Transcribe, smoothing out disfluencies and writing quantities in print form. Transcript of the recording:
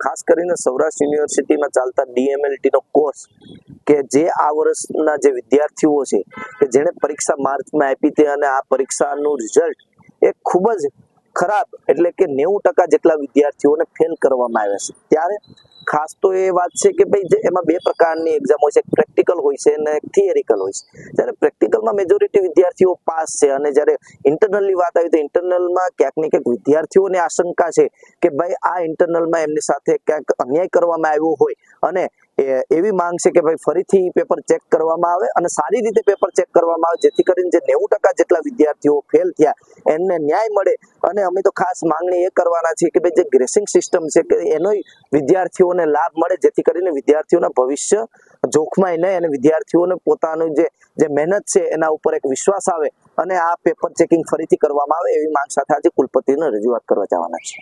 ખાસ કરીને સૌરાષ્ટ્ર યુનિવર્સિટીમાં ચાલતા DMLT નો કોર્સ કે જે આ વર્ષના જે વિદ્યાર્થીઓ છે કે જેણે પરીક્ષા માર્ચમાં આપી હતી અને આ પરીક્ષાનું રિઝલ્ટ એ ખૂબ જ ખરાબ એટલે કે 90% જેટલા વિદ્યાર્થીઓને ફેલ કરવામાં આવ્યા છે। ત્યારે ખાસ તો એ વાત છે કે ભાઈ જે એમાં બે પ્રકારની એક્ઝામ હોય છે, એક પ્રેક્ટિકલ હોય છે અને એક થિયરિકલ હોય છે। જ્યારે પ્રેક્ટિકલમાં મેજોરિટી વિદ્યાર્થીઓ પાસ છે અને જ્યારે ઇન્ટરનલની વાત આવી તો ઇન્ટરનલમાં ક્યાંક ને ક્યાંક વિદ્યાર્થીઓને આશંકા છે કે ભાઈ આ ઇન્ટરનલમાં એમની સાથે ક્યાંક અન્યાય કરવામાં આવ્યો હોય અને એવી માંગ છે કે ભાઈ ફરીથી પેપર ચેક કરવામાં આવે અને સારી રીતે પેપર ચેક કરવામાં આવે જેથી કરીને જે 90% જેટલા વિદ્યાર્થીઓ ફેલ થયા એમને ન્યાય મળે। અને અમે તો ખાસ માંગણી એ કરવાના છીએ કે ભાઈ જે ગ્રેસિંગ સિસ્ટમ છે કે એનો વિદ્યાર્થીઓને લાભ મળે જેથી કરીને વિદ્યાર્થીઓના ભવિષ્ય જોખમાય નહીં અને વિદ્યાર્થીઓને પોતાનું જે મહેનત છે એના ઉપર એક વિશ્વાસ આવે અને આ પેપર ચેકિંગ ફરીથી કરવામાં આવે એવી માંગ સાથે આજે કુલપતિને રજૂઆત કરવા જવાના છે।